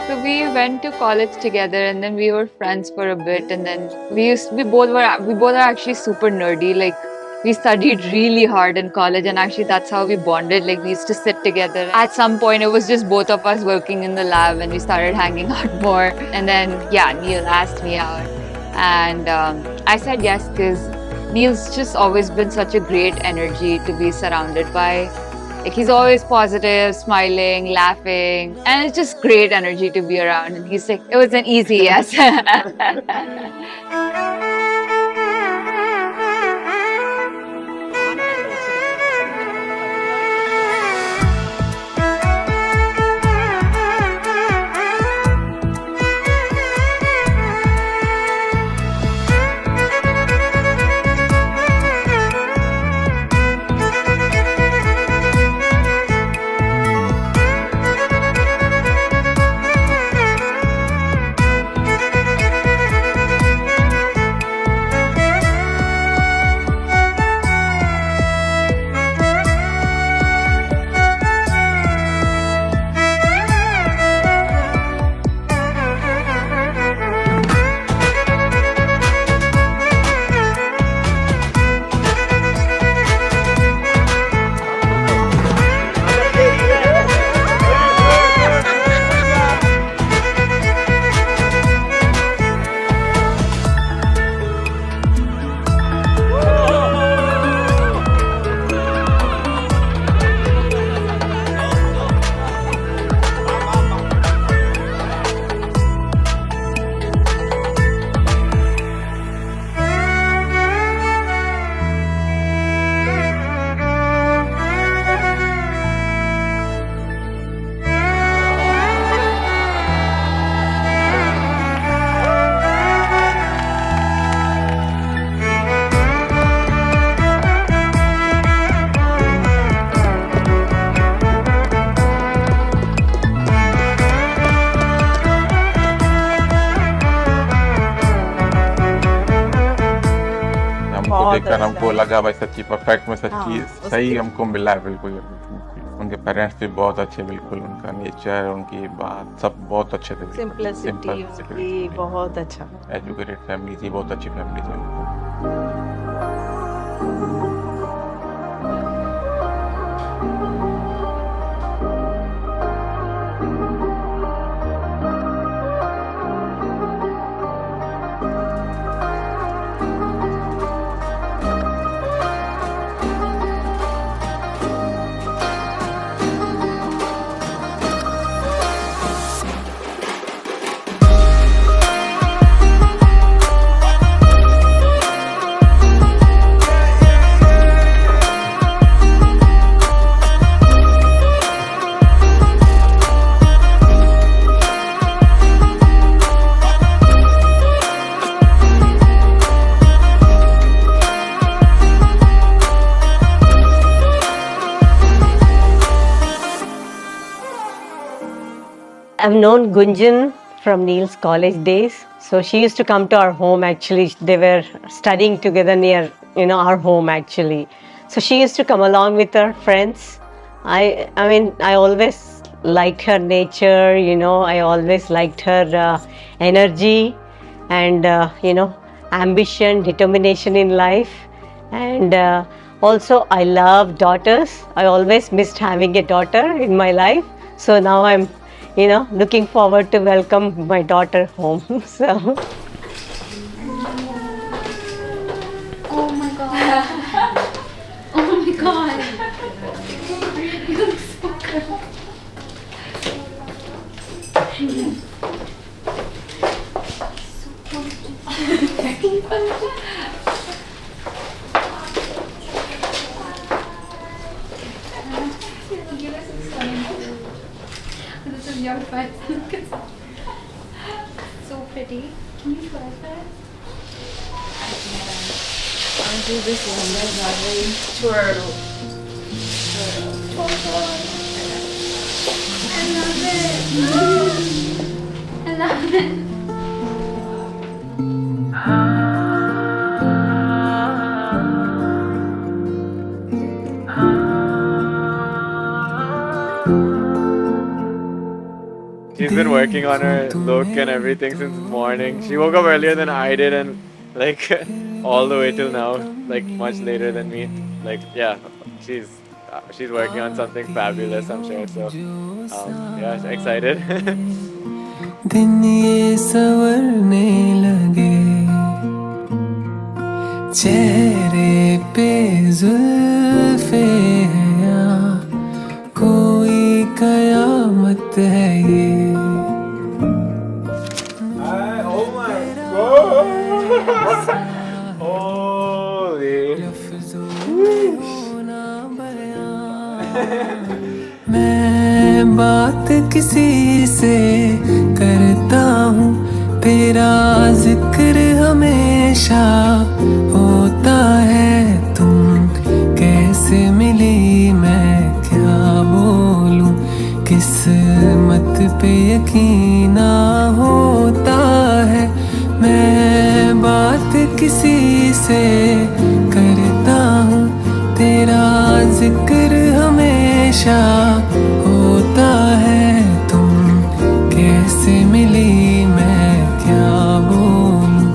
So we went to college together, and then we were friends for a bit, and then we both are actually super nerdy. Like we studied really hard in college, and actually that's how we bonded. Like we used to sit together. At some point, it was just both of us working in the lab, and we started hanging out more. And then yeah, Neil asked me out, and I said yes because Neil's just always been such a great energy to be surrounded by. Like he's always positive, smiling, laughing, and it's just great energy to be around. And he's like, it was an easy yes. देखकर हमको लगा भाई सच्ची perfect में सच्ची सही हमको मिला है बिल्कुल। उनके पेरेंट्स भी बहुत अच्छे, बिल्कुल उनका नेचर, उनकी बात सब बहुत अच्छे थे। सिंपलिसिटी बहुत अच्छा, एजुकेटेड फैमिली थी, बहुत अच्छी फैमिली थी। I've known Gunjan from Neil's college days. So she used to come to our home actually. They were studying together near, our home actually. So she used to come along with her friends. I always liked her nature, I always liked her energy and, ambition, determination in life. And also, I love daughters. I always missed having a daughter in my life. So now I'm, looking forward to welcome my daughter home. So. Oh my god. Oh my god. You look so good. This is your foot. So pretty. Can you try that? I'll do this one. That's not very twirl. I love it. She's been working on her look and everything since morning. She woke up earlier than I did and like all the way till now, like much later than me. Like yeah, she's working on something fabulous, I'm sure. So yeah, excited. दिन ये संवरने लगे चेहरे पे जुल्फे हैं या कोई कयामत है ये Oh my god! Holy! मैं बात किसी से करता हूँ तेरा जिक्र हमेशा होता है तुम कैसे मिली मैं क्या बोलूं किस्मत पे यकीना होता है मैं बात किसी से करता हूँ तेरा जिक्र हमेशा होता है तुम कैसे मिली मैं क्या बोलूं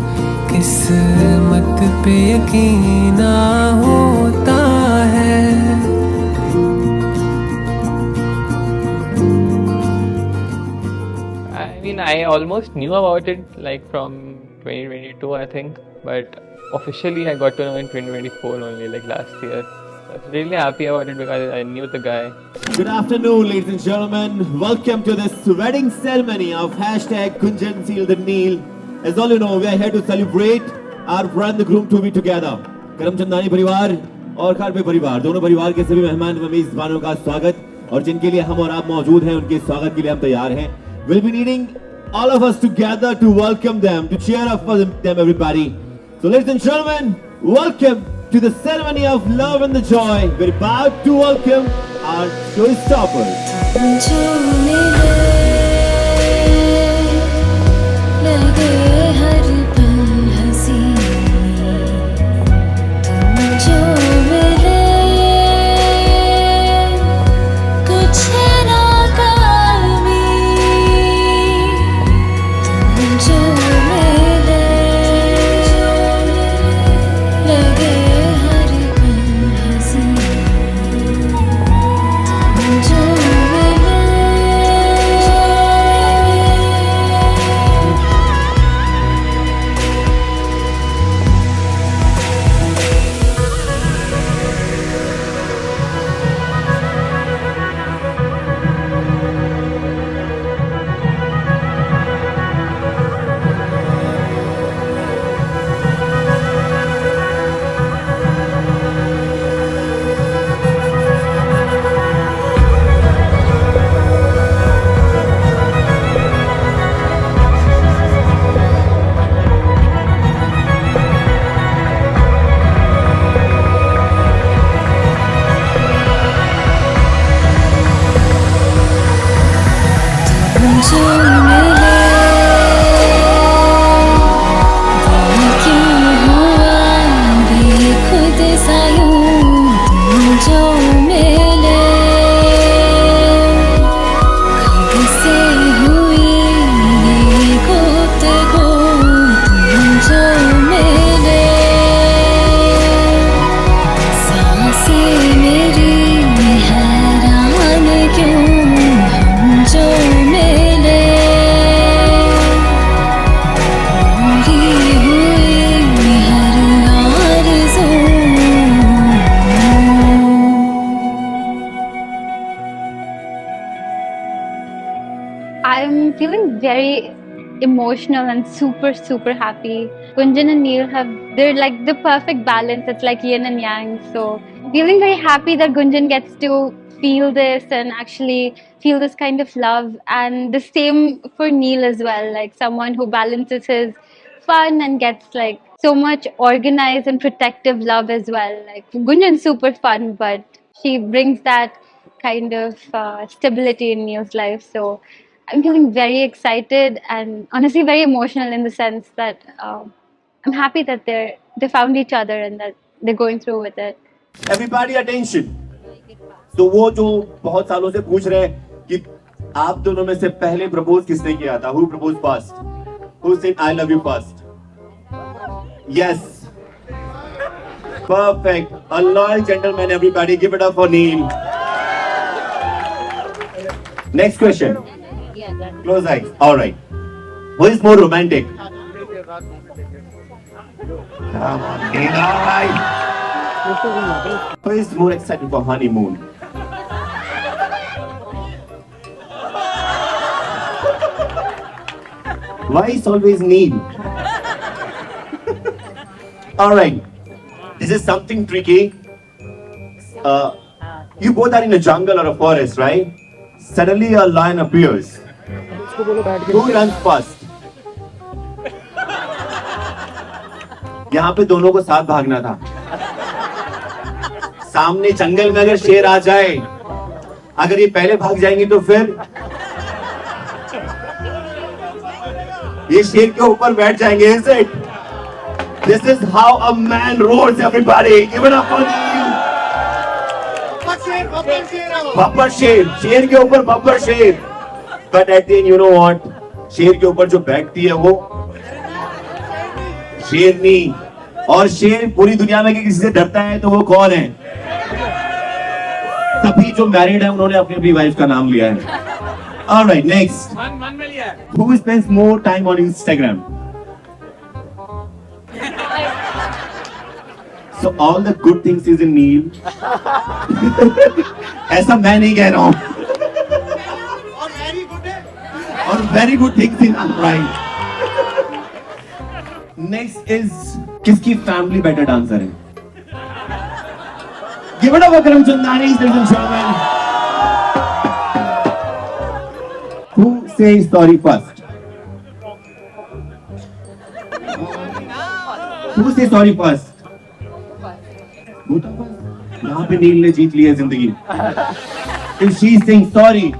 किस्मत पे यकीना होता है I mean, I almost knew about it like from 2022, I think, but officially I got to know in 2024 only, like last year. I was really happy about it because I knew the guy. Good afternoon, ladies and gentlemen. Welcome to this wedding ceremony of hashtag Gunjan Seal the Neil. As all you know, we are here to celebrate our bride and the groom to be together. Karamchandani परिवार और खारपे परिवार दोनों परिवार के सभी मेहमान व मेजबानों का स्वागत और जिनके लिए हम और आप मौजूद हैं उनके स्वागत के लिए हम तैयार हैं. We'll be needing all of us together to welcome them, to cheer up for them, everybody. So, ladies and gentlemen, welcome to the ceremony of love and the joy. We're about to welcome our showstoppers. जो मिले क्यों हुआ बेखुद सा यूं तुम जो मिले कब से हुई ये गुफ्तगू तुम जो मिले सांसें मेरी हैरान क्यों हम जो मिले पूरी हुई हर आरज़ू I'm feeling very emotional and super happy. Gunjan and Neil they're like the perfect balance. It's like yin and yang. So feeling very happy that Gunjan gets to feel this and actually feel this kind of love, and the same for Neil as well, like someone who balances his fun and gets like so much organized and protective love as well. Like Gunjan's super fun, but she brings that kind of stability in Neil's life. So I'm feeling very excited and honestly very emotional in the sense that I'm happy that they found each other and that they're going through with it. Everybody attention. तो वो जो बहुत सालों से पूछ रहे हैं कि आप दोनों में से पहले प्रपोज किसने किया था? Who proposed first? Who said I love you first? Yes. Perfect. A loyal gentleman, everybody. Give it up for Neil. Next question. Close eyes. All right. Who is more romantic? Come on, Neil. All right. Who is more excited for honeymoon? Why is always Neil? All right. This is something tricky. You both are in a jungle or a forest, right? Suddenly a lion appears. Who runs first? यहाँ पे दोनों को साथ भागना था. सामने जंगल में अगर शेर आ जाए, अगर ये पहले भाग जाएंगे तो फिर ये शेर के ऊपर बैठ जाएंगे. Is it? This is how a man roars, everybody. Give it up for Neil. Babbar शेर, शेर के ऊपर बब्बर शेर. But at the end, you know what? शेर के ऊपर जो बैठती है वो शेरनी. और शेर पूरी दुनिया में किसी से डरता है तो वो कौन है? तभी जो मैरिड है उन्होंने अपनी अपनी वाइफ का नाम लिया है. All right, next. Who spends more time on Instagram? So all the good things is in Neil. ऐसा मैं नहीं कह रहा हूँ. और very good things in right. Next is किसकी family better dancer है? Give it up for Karam Chandani, ladies and gentlemen. Who says sorry first? Who says sorry first? यहाँ पे नील ने जीत ली है जिंदगी. If she's saying sorry,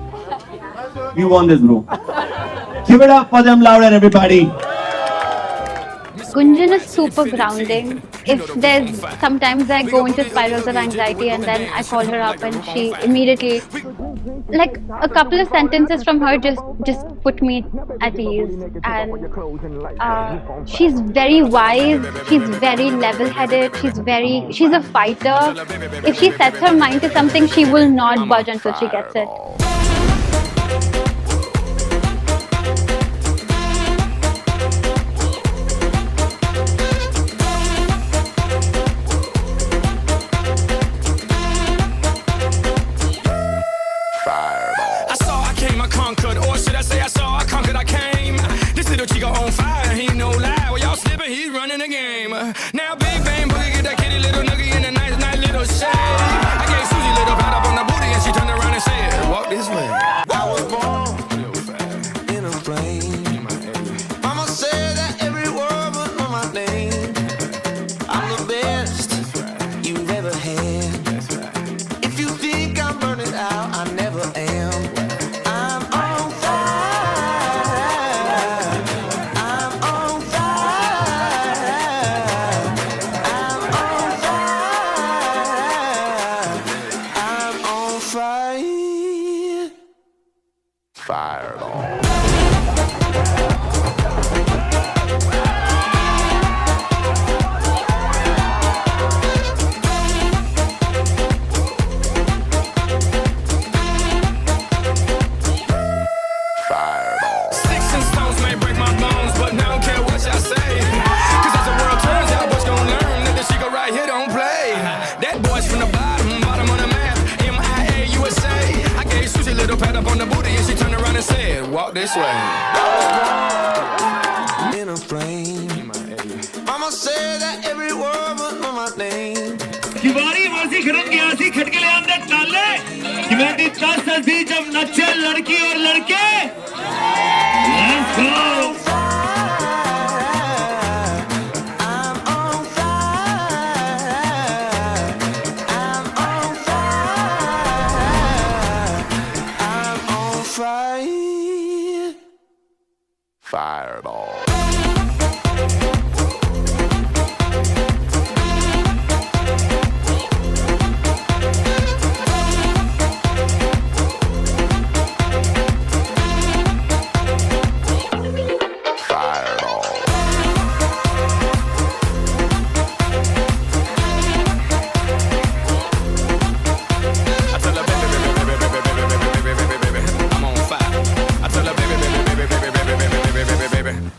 we won this, bro. Give it up for them louder, everybody. Gunjan is super grounding. If there's sometimes I go into spirals of anxiety and then I call her up and she immediately, like a couple of sentences from her just put me at ease. And she's very wise. She's very level-headed. She's a fighter. If she sets her mind to something, she will not budge until she gets it. Now big bang boogie, get that kitty little noogie in a nice little shade. I gave Susie little pat up on the booty and she turned around and said, walk this walk this way. In a flame. Mama said that every word was my name. दीवारी वर्सी खड़क गया सी खटके ले अंदर डाले कि मैं भी तस दी जब नचे लड़की और लड़के. Let's go. I'm on fire. I'm on fire. I'm on fire. Fireball.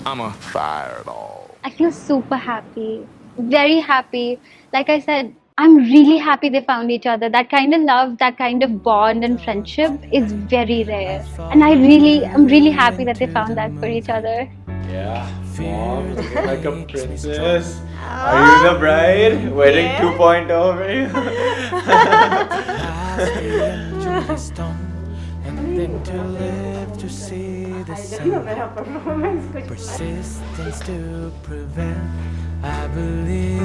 I'm a fireball. I feel super happy, very happy. Like I said, I'm really happy they found each other. That kind of love, that kind of bond and friendship is very rare. And I'm really happy that they found that for each other. Yeah, Mom, looking like a princess. Are you the bride? Wedding 2.0 over you. And then to live to see the sun. Persistence to prevail, I believe.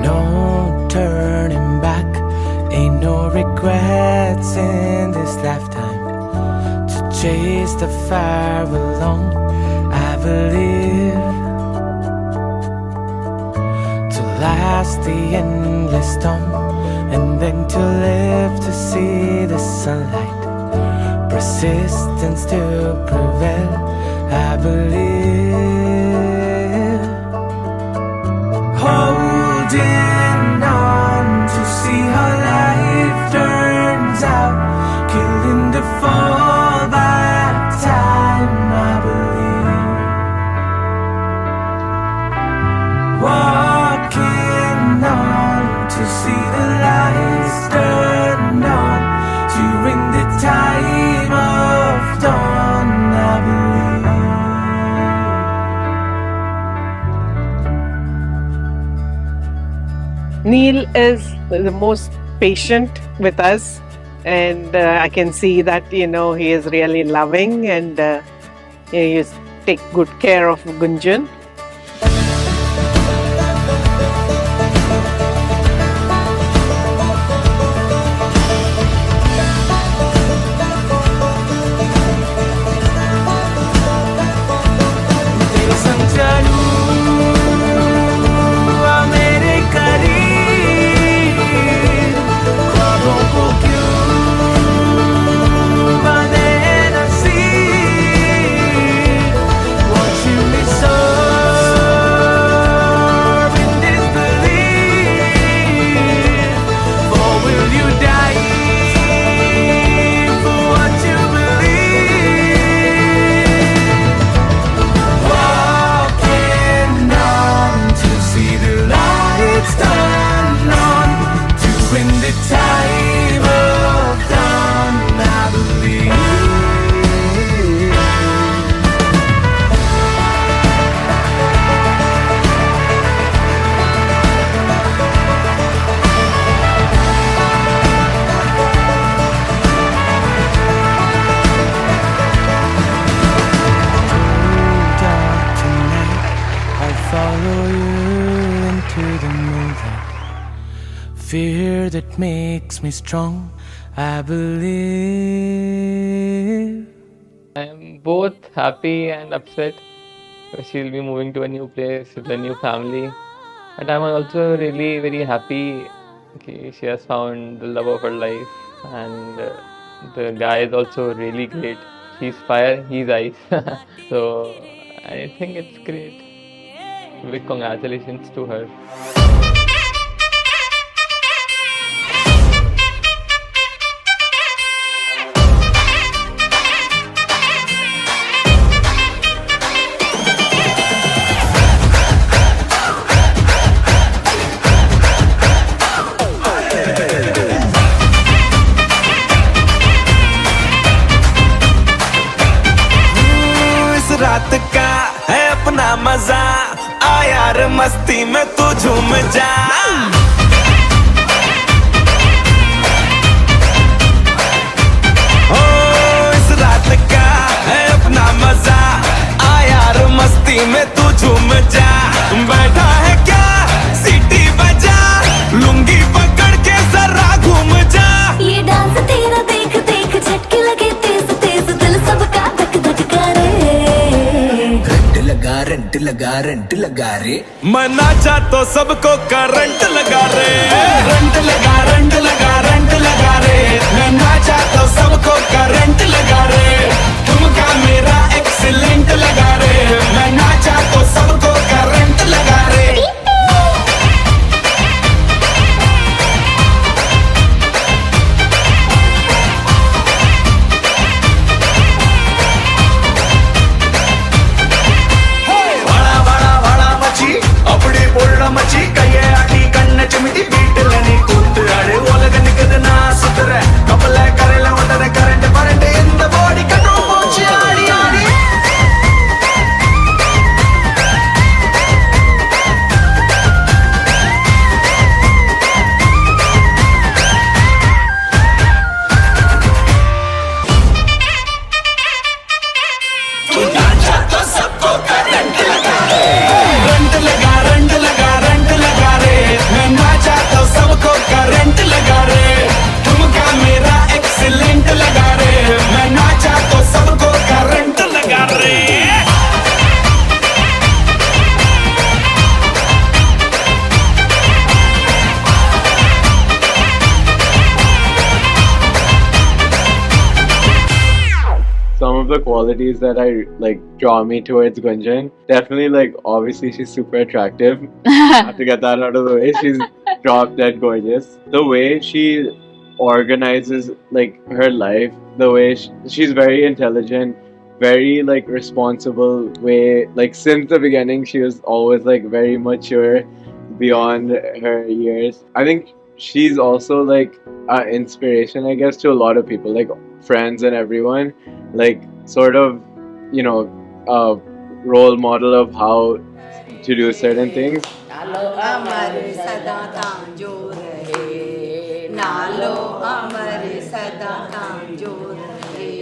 No turning back, ain't no regrets in this lifetime. To chase the fire alone, I believe. To last the endless storm, and then to live to see the sunlight. Persistence to prevail, I believe. Holding on to see how life turns out, killing the fall back time, I believe. Walking on to see the lights turn on, during the time of dawn, I believe. Neil is the most patient with us, and I can see that he is really loving, and he take good care of Gunjan. Fear that makes me strong, I believe. I am both happy and upset because she'll be moving to a new place with a new family. But I'm also really very happy she has found the love of her life, and the guy is also really great. She's fire, he's ice. So I think it's great. Big congratulations to her. तेरा देख देख झटके लगे तेज तेज दिल सबका धक धक करे रंट लगा रे मैं नाचा तो सबको करंट लगा रे रंट लगा रे मैं नाचा तो सबको करंट लगा रे तुमका मेरा एक्सीलेंट लगा रे मैं नाचा तो सबको करंट लगा रे அப்படி பொருள மச்சி கைய ஆட்டி கண்ண சிமிட்டி வீட்டுல நீ கூத்து ஆடு உலக நிக்குது நான் சுத்துற கப்பல கரையில ஒட்டற கரண்ட் பரண்ட் இந்த பாடி கண்ட்ரோல் போச்சு ஆடி ஆடி सबको करंट लगा रंट लगा रे मैं नाचा तो सबको करंट लगा रे तुमका मेरा एक्सीलेंट लगा रे मैं नाचा तो सबको करंट लगा रे Some of the qualities that I like draw me towards Gunjan, definitely like obviously she's super attractive. I have to get that out of the way. She's drop dead gorgeous. The way she organizes like her life, the way she's very intelligent, very like responsible way. Like since the beginning, she was always like very mature beyond her years. I think she's also like an inspiration, I guess, to a lot of people, like friends and everyone. Like sort of, you know, a role model of how to do certain things. नालो अमर सदा तांजो रहे नालो अमर सदा तांजो रहे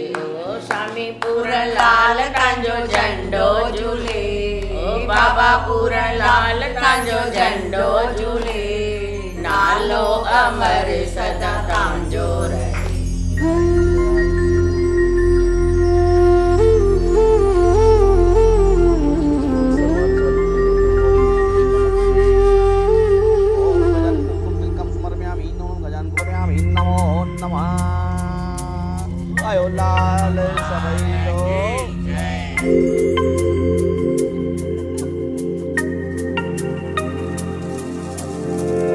स्वामी पूरन लाल तांजो झंडो झूले बाबा पूरन लाल तांजो झंडो झूले नालो अमर सदा तांजो रहे लाल सबैलो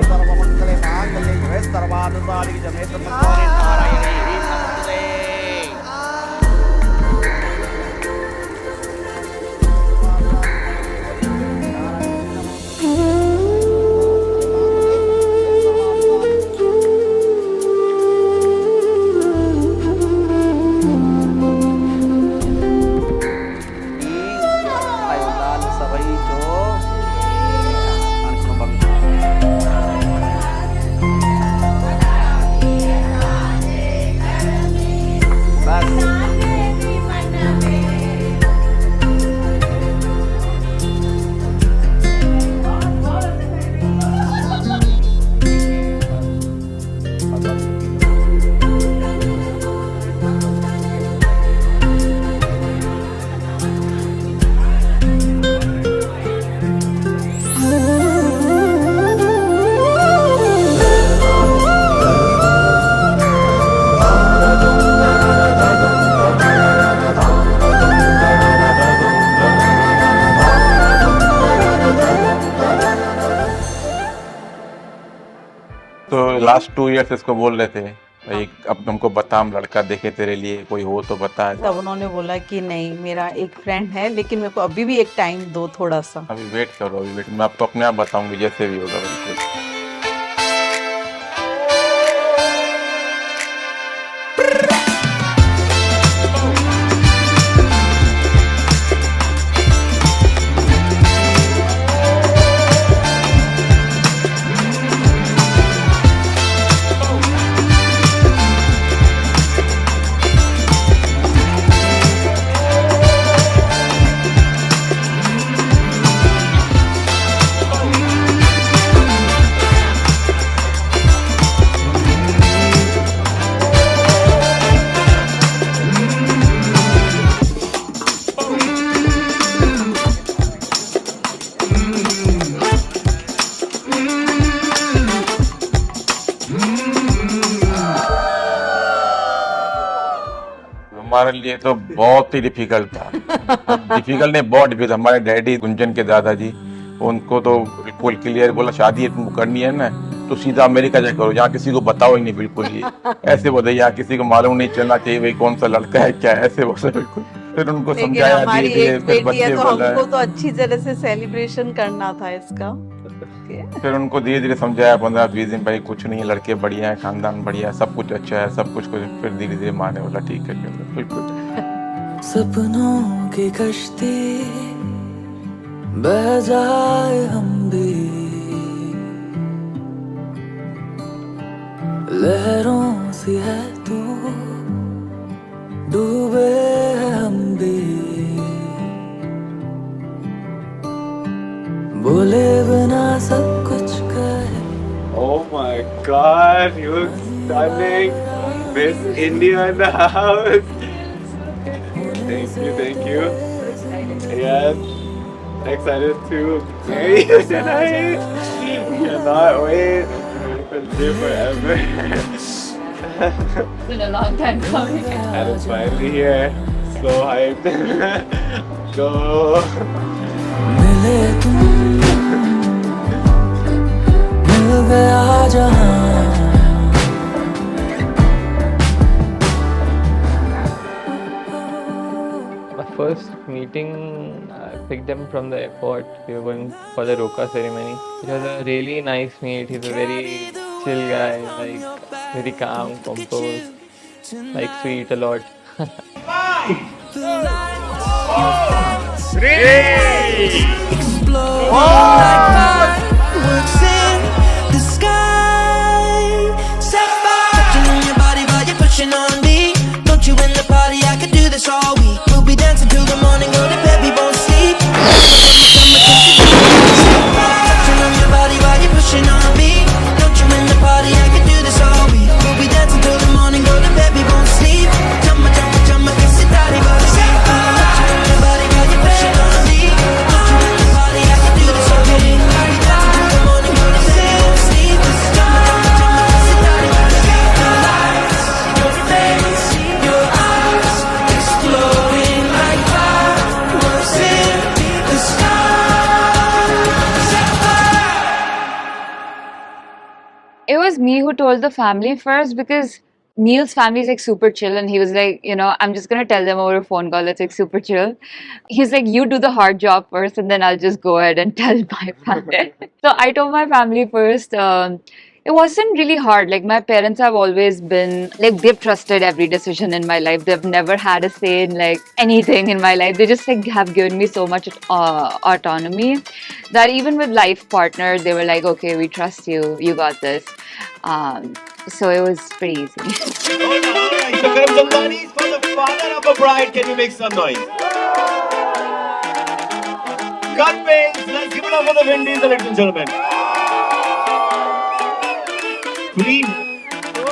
सर्वमंगले मांगल्ये शिवे सर्वार्थसाधिके शरण्ये त्र्यंबके नारायणे नमोस्तुते लास्ट 2 इयर्स इसको बोल रहे थे भाई अब हमको बता, हम लड़का देखे तेरे लिए, कोई हो तो बता। तब उन्होंने बोला कि नहीं, मेरा एक फ्रेंड है लेकिन मेरे को अभी भी एक टाइम दो थोड़ा सा। अभी वेट करो, अभी वेट, मैं आपको अपने आप बताऊंगी जैसे भी होगा बिल्कुल। हमारे लिए तो बहुत ही डिफिकल्ट था। डिफिकल्ट नहीं, बहुत डिफिकल्ट। हमारे डैडी गुंजन के दादाजी, उनको तो बिल्कुल क्लियर बोला शादी तुमको करनी है ना तो सीधा अमेरिका जा करो, यहाँ किसी को बताओ ही नहीं बिल्कुल। ये ऐसे बोले, यहाँ किसी को मालूम नहीं चलना चाहिए भाई कौन सा लड़का है क्या, ऐसे बोले बिल्कुल। फिर उनको लेकिन समझाया हमारी धीरे-धीरे, एक फिर बेटी है बच्चे तो बोला। हमको तो अच्छी तरह से सेलिब्रेशन करना था इसका। फिर उनको धीरे धीरे समझाया 15-20 दिन, भाई कुछ नहीं है, लड़के बढ़िया है, खानदान बढ़िया है, सब कुछ अच्छा है, सब कुछ। फिर धीरे धीरे माने बोला ठीक है बिल्कुल। सपनों की कश्ती बह जाए हम भी, लहरों सी है तू, डूबे हैं हम भी, बोले बिना सब कुछ कहे। Oh my God, you look stunning. Miss India in the house. Thank you. Yes, excited too. Hey, tonight. Cannot wait. We've been here forever. It's been a long time coming. And it's finally here. So hyped. Go. मिले तुम, मिल गया जहां। My first meeting, I picked them from the airport. We were going for the Roka ceremony. It was a really nice meet. He's a very chill guy, like very calm, composed, like sweet a lot. 5, 3, Explode like fireworks in the sky. Set fire, touching on your body while you're pushing on me. Don't you in the party? I could do this all week. We'll be dancing till the morning, go to bed, we won't sleep. Touching on your body while you're pushing on me. Don't you in the party? I could do this all week. We'll be dancing till the morning, go to bed, we won't sleep. Chumma, chumma, chumma, kiss it, daddy, but sleep. Touching on your body while you're pushing on me. Don't you in the party? I could do this all week. We'll be dancing till the morning, go to bed, we won't sleep. Chumma, chumma, chumma, kiss it, daddy, but sleep. Your face, your eyes, exploding like fireworks in the sky. Set fire. It was me who told the family first because Neil's family is like super chill, and he was like, I'm just gonna tell them over a phone call. It's like super chill. He's like, you do the hard job first, and then I'll just go ahead and tell my family. So I told my family first. It wasn't really hard. Like, my parents have always been like, they've trusted every decision in my life. They've never had a say in like anything in my life. They just like have given me so much autonomy that even with life partner, they were like, okay, we trust you. You got this. So it was pretty easy. Alright, so Karam Chandani is for the father of a bride. Can you make some noise? Gun pains. Let's give it up for the Windies, ladies and gentlemen. 3,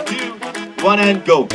2, 1, and go.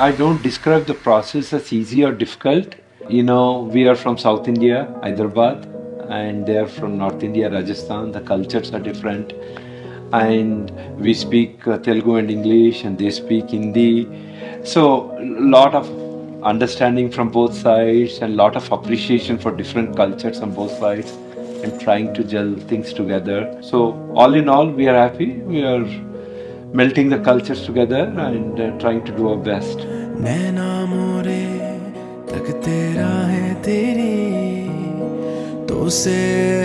I don't describe the process as easy or difficult. We are from South India, Hyderabad, and they are from North India, Rajasthan. The cultures are different, and we speak Telugu and English, and they speak Hindi. So lot of understanding from both sides and lot of appreciation for different cultures on both sides, and trying to gel things together. So all in all, we are happy. We are melting the cultures together and trying to do our best. नैना मोरे तकते राहें तेरी, तो से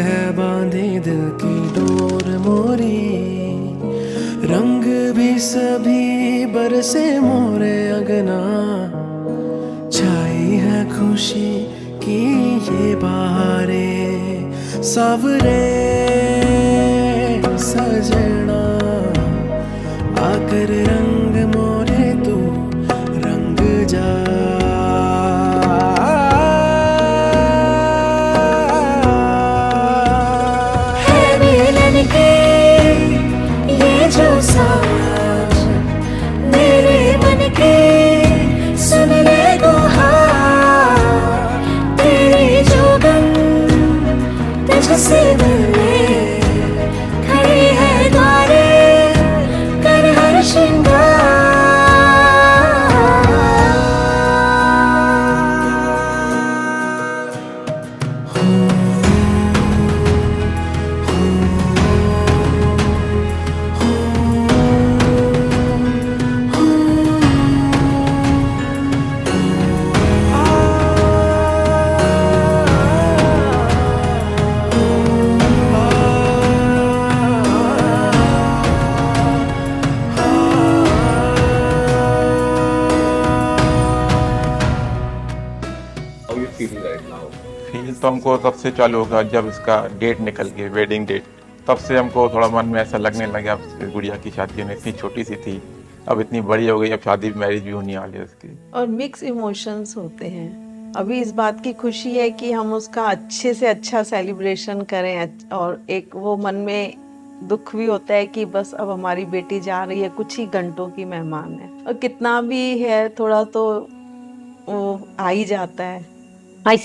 है बांधी दिल की door मोरी, रंग भी सभी बरसे मोरे अगना, छाई है खुशी की ये बहारे, सावरे सजना आकर रंग मोरे तू रंग जा। है मिलन के ये जो साज मेरे मन के, सुन ले गुहार तेरी जोगन तुझसे मिलने खड़ी है द्वारे, कर हर श्रृंगार। फील तो हमको तब से चालू होगा जब इसका डेट निकल गया, वेडिंग डेट। तब से हमको थोड़ा मन में ऐसा लगने लगा, अब गुड़िया की शादी होने इतनी छोटी सी थी, अब इतनी बड़ी हो गई, अब शादी मैरिज भी होने वाली है उसकी। और मिक्स इमोशंस होते हैं। अभी इस बात की खुशी है कि हम उसका अच्छे से अच्छा सेलिब्रेशन करें, और एक वो मन में दुख भी होता है कि बस अब हमारी बेटी जा रही है, कुछ ही घंटों की मेहमान है, और कितना भी है थोड़ा तो वो आ ही जाता है। I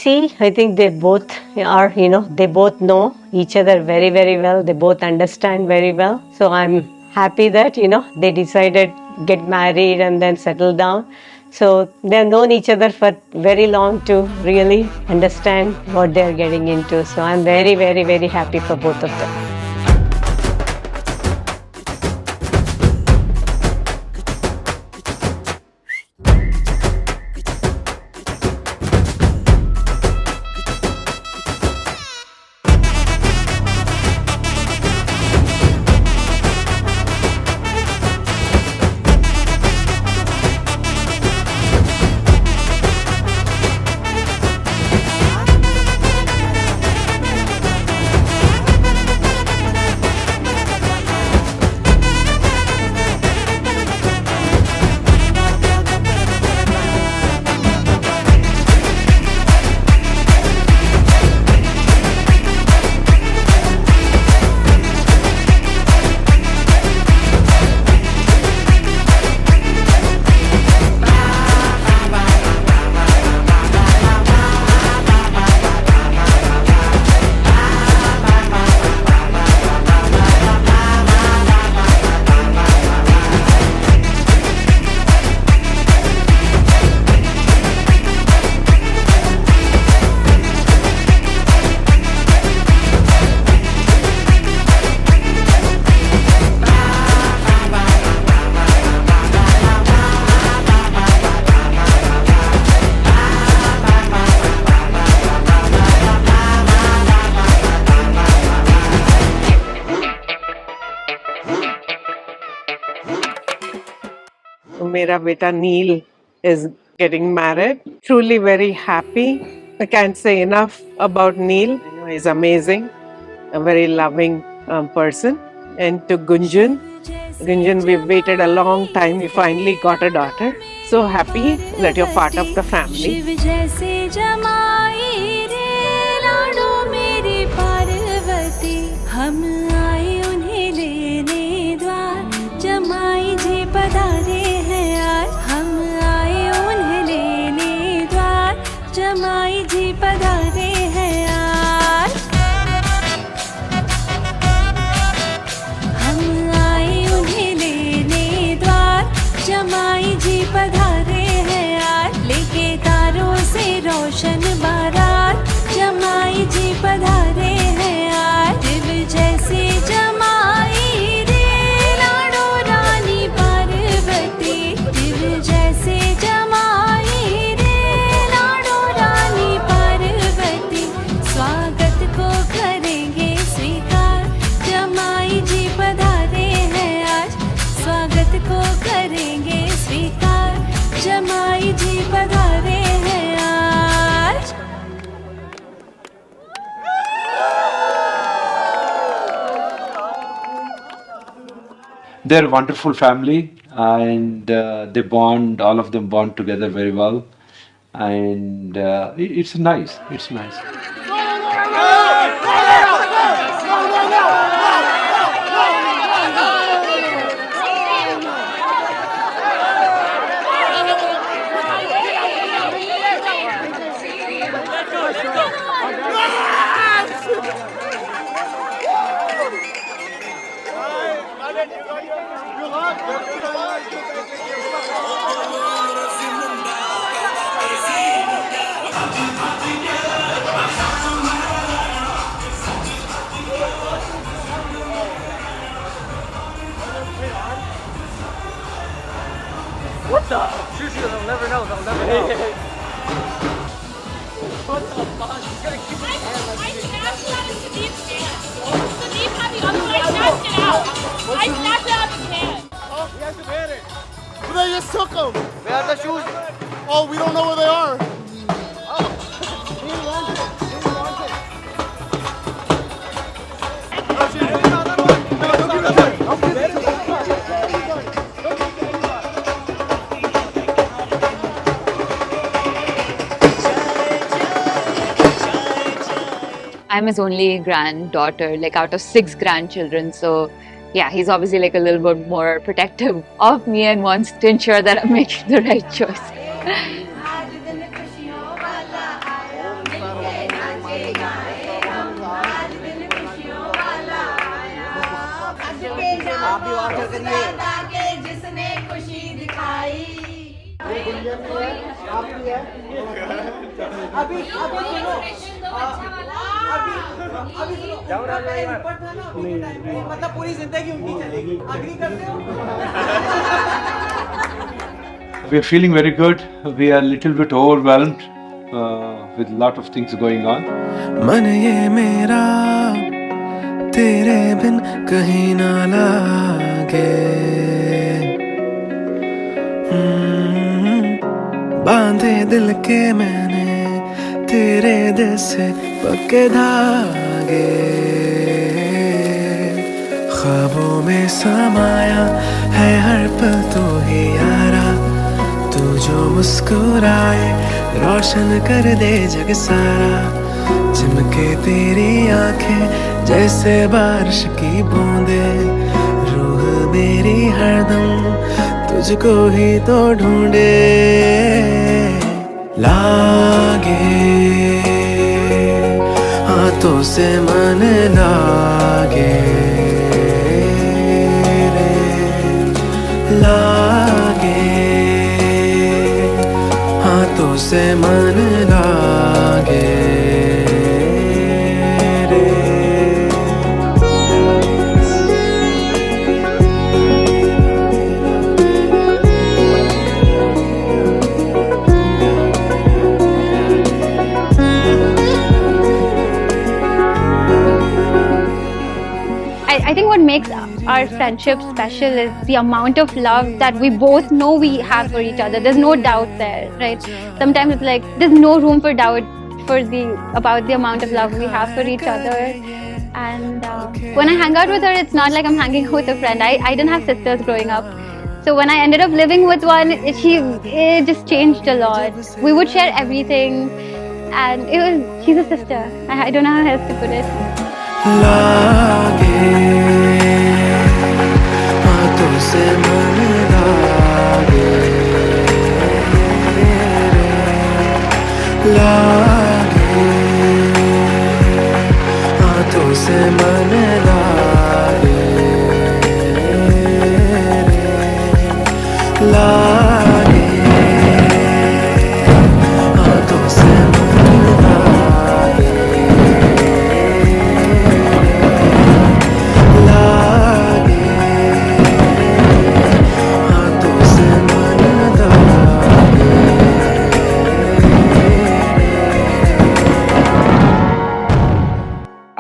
think they both are, they both know each other very, very well. They both understand very well. So I'm happy that, they decided get married and then settle down. So they've known each other for very long to really understand what they're getting into. So I'm very, very, very happy for both of them. Mera beta Neil is getting married. Truly very happy. I can't say enough about Neil. He's amazing, a very loving person. And to Gunjan, we've waited a long time. We finally got a daughter. So happy that you're part of the family. जमाई जी पधारे हैं यार। they're a wonderful family, and they bond. All of them bond together very well, and it's nice. It's nice. What the? Shoot, they'll never know. They'll never know. What the fuck? He's gonna keep his hand like I snatched it out of Sandeep's hand. Sandeep had the other one. I snatched it out. I snatched it out of his hand. Oh, he has to wear it. But they just took them. They have the shoes. Oh, we don't know where they are. Oh, he wants it. He wants it. Oh, shit. No, don't give it away. Don't give it away. I'm his only granddaughter, like out of 6 grandchildren. So, yeah, he's obviously like a little bit more protective of me and wants to ensure that I'm making the right choice. मतलब पूरी जिंदगी उनकी चलेगी agree करते हो We are feeling very good. We are a little bit overwhelmed with a lot of things going on. मन ये मेरा तेरे बिन कहीं ना लागे, बांधे दिल के मैंने तेरे दिल से पक्के धागे, ख्वाबों में समाया है हर पल तू ही यारा, तू जो मुस्कुराए रोशन कर दे जग सारा, चिमके तेरी आंखें जैसे बारिश की बूंदे, रूह मेरी हरदम तुझको ही तो ढूंढे, लागे हाथों से मन लागे रे, लागे हाथों से मन लागे रे। I think what makes our friendship special is the amount of love that we both know we have for each other. There's no doubt there, right? Sometimes it's like there's no room for doubt about the amount of love we have for each other. And when I hang out with her, it's not like I'm hanging out with a friend. I didn't have sisters growing up. So when I ended up living with one, it just changed a lot. We would share everything, and she's a sister. I don't know how else to put it. लागे हाथों से मन लागे रे, लागे हाथों से मन लागे रे, लागे हाथों से मन लागे,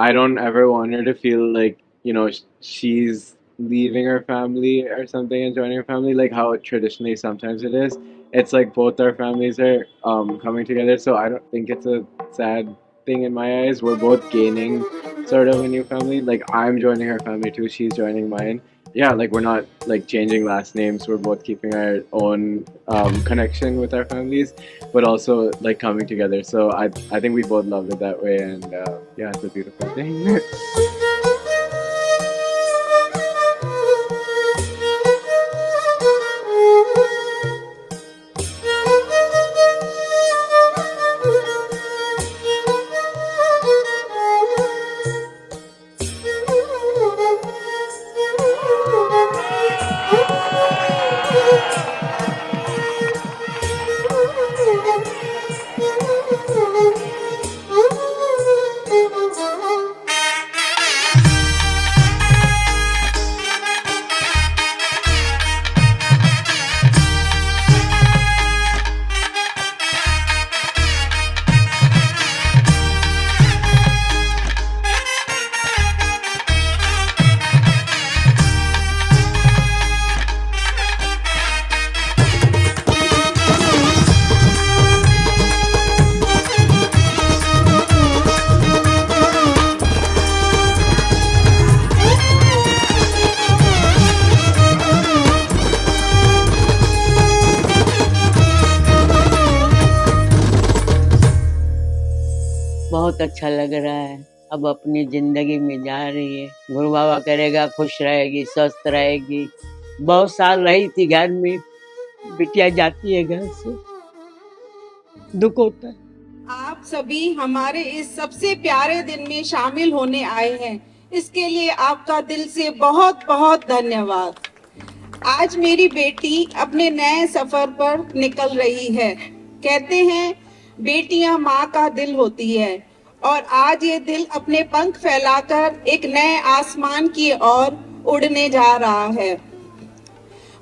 I don't ever want her to feel like, you know, she's leaving her family or something and joining her family, like how traditionally sometimes it is. It's like both our families are coming together, so I don't think it's a sad thing in my eyes. We're both gaining sort of a new family. Like I'm joining her family too, she's joining mine. yeah, like we're not like changing last names. We're both keeping our own connection with our families, but also like coming together. So I think we both love it that way, and yeah, it's a beautiful thing. बहुत अच्छा लग रहा है। अब अपनी जिंदगी में जा रही है। गुरु बाबा करेगा खुश रहेगी, स्वस्थ रहेगी। बहुत साल रही थी घर में, बिटिया जाती है घर से, दुख होता है। आप सभी हमारे इस सबसे प्यारे दिन में शामिल होने आए हैं, इसके लिए आपका दिल से बहुत बहुत धन्यवाद। आज मेरी बेटी अपने नए सफर पर निकल रही है। कहते हैं बेटियां माँ का दिल होती है, और आज ये दिल अपने पंख फैलाकर एक नए आसमान की ओर उड़ने जा रहा है।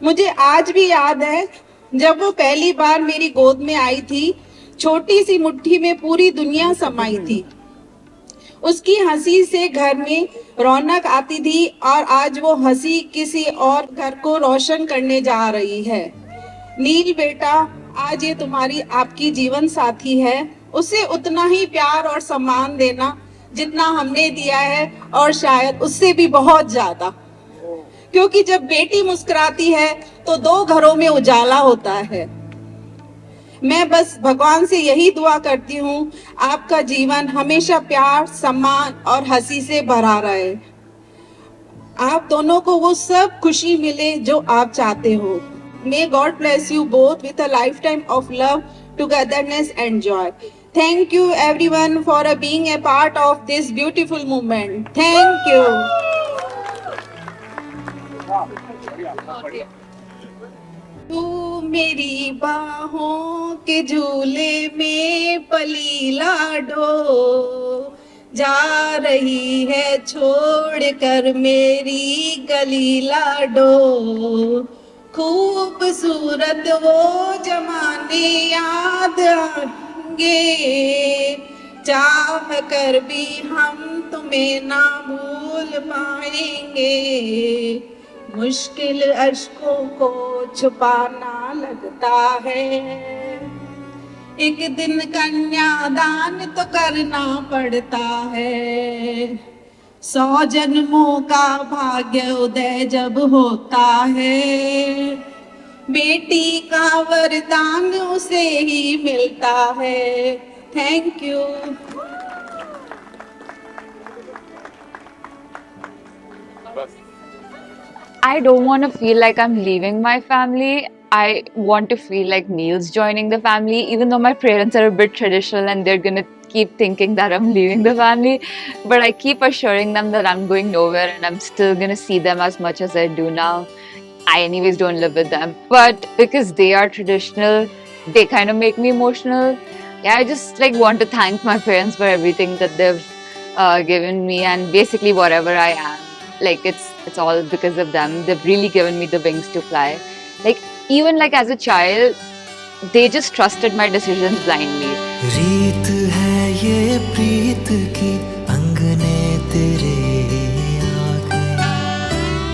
मुझे आज भी याद है जब वो पहली बार मेरी गोद में आई थी, छोटी सी मुट्ठी में पूरी दुनिया समाई थी। उसकी हंसी से घर में रौनक आती थी, और आज वो हंसी किसी और घर को रोशन करने जा रही है। नील बेटा, आज ये तुम्हारी आपकी जीवन साथी है। उसे उतना ही प्यार और सम्मान देना जितना हमने दिया है, और शायद उससे भी बहुत ज्यादा, क्योंकि जब बेटी मुस्कुराती है तो दो घरों में उजाला होता है। मैं बस भगवान से यही दुआ करती हूँ, आपका जीवन हमेशा प्यार, सम्मान और हंसी से भरा रहे। आप दोनों को वो सब खुशी मिले जो आप चाहते हो। May God bless you both with a lifetime of love, togetherness and joy. Thank you everyone for being a part of this beautiful movement. Thank you. तू मेरी बाहों के झूले में पली लाडो, जा रही है छोड़ कर मेरी गली लाडो। खूबसूरत वो जमाने याद आएंगे, चाह कर भी हम तुम्हें ना भूल पाएंगे। मुश्किल अश्कों को छुपाना लगता है, एक दिन कन्यादान तो करना पड़ता है। 100 जन्मों का भाग्य उदय जब होता है, बेटी का वरदान उसे ही मिलता है। Thank you. I don't want to feel like I'm leaving my family. I want to feel like Neil's joining the family, even though my parents are a bit traditional and they're gonna keep thinking that I'm leaving the family. But I keep assuring them that I'm going nowhere and I'm still gonna see them as much as I do now. I anyways don't live with them. But because they are traditional, they kind of make me emotional. Yeah, I just like want to thank my parents for everything that they've given me, and basically whatever I am. Like it's all because of them. They've really given me the wings to fly. Like even like as a child, they just trusted my decisions blindly. रीत है ये प्रीत की अंगने तेरे आ गए,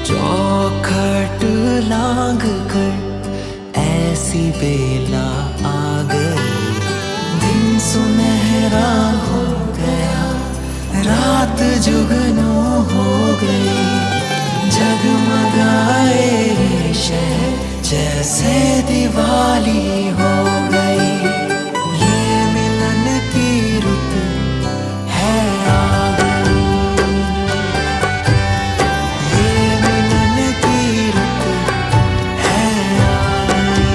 चौखट लांग कर ऐसी बेला आ गई। दिन सुनहरा हो गया, रात जुगनू हो गई, जगमगा शहर जैसे दिवाली हो गई, ये मिलन की रुत है आ गई, ये मिलन की रुत है आ गई।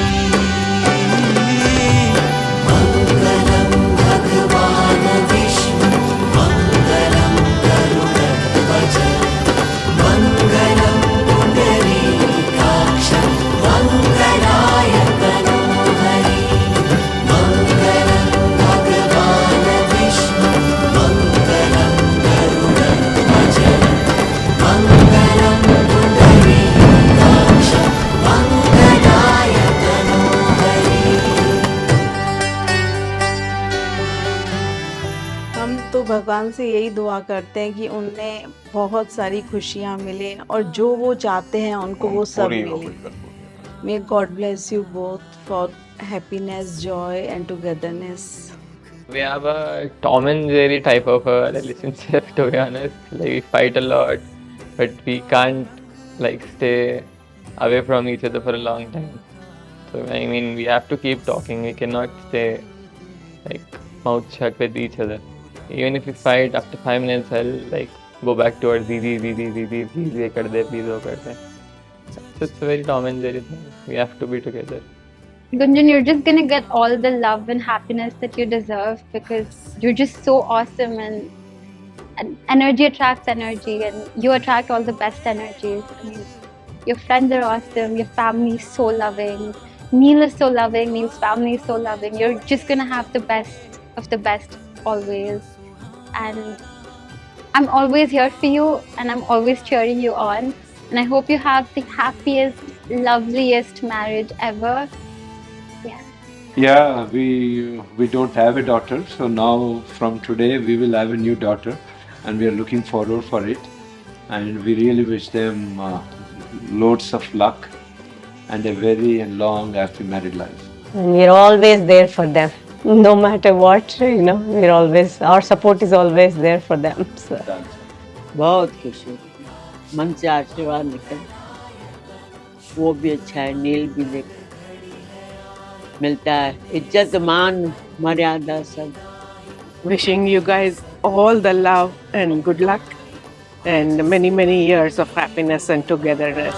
मंगलम भगवान विष्णु मंगलम गरुड़ध्वज मंगलम पुंडरीकाक्ष मंगलाय तनोहरि, मंगलम भगवान विष्णु मंगलम गरुड़ध्वज मंगलम पुंडरीकाक्ष मंगलाय तनोहरि। हम तो भगवान से यही दुआ करते हैं कि उन्हें बहुत सारी खुशियाँ मिले और जो वो चाहते हैं उनको वो सब पूरी हो मिले। May God bless you both for happiness, joy and togetherness. We have a Tom and Jerry type of a relationship, to be honest. Like, we fight a lot, but we can't like stay away from each other for a long time. So I mean, we have to keep talking. We cannot stay like mouth shut with each other. Even if we fight, after 5 minutes, I'll like go back to our Didi, please ye kar de, please wo kar de. So it's a very Tom and Jerry thing. We have to be together. Gunjan, you're just gonna get all the love and happiness that you deserve because you're just so awesome, and energy attracts energy, and you attract all the best energies. I mean, your friends are awesome, your family is so loving, Neil is so loving, Neil's family is so loving. You're just gonna have the best of the best always, and I'm always here for you, and I'm always cheering you on, and I hope you have the happiest, loveliest marriage ever. Yeah, we don't have a daughter, so now from today we will have a new daughter, and we are looking forward for it. And we really wish them loads of luck and a very long, happy married life. And we're always there for them. No matter what, you know, we're always, our support is always there for them. So. बहुत खुश हूँ, मन से आशीर्वाद निकल, वो भी अच्छा है, नील भी देख मिलता है, इज्जत मान मर्यादा सब। Wishing you guys all the love and good luck and many years of happiness and togetherness.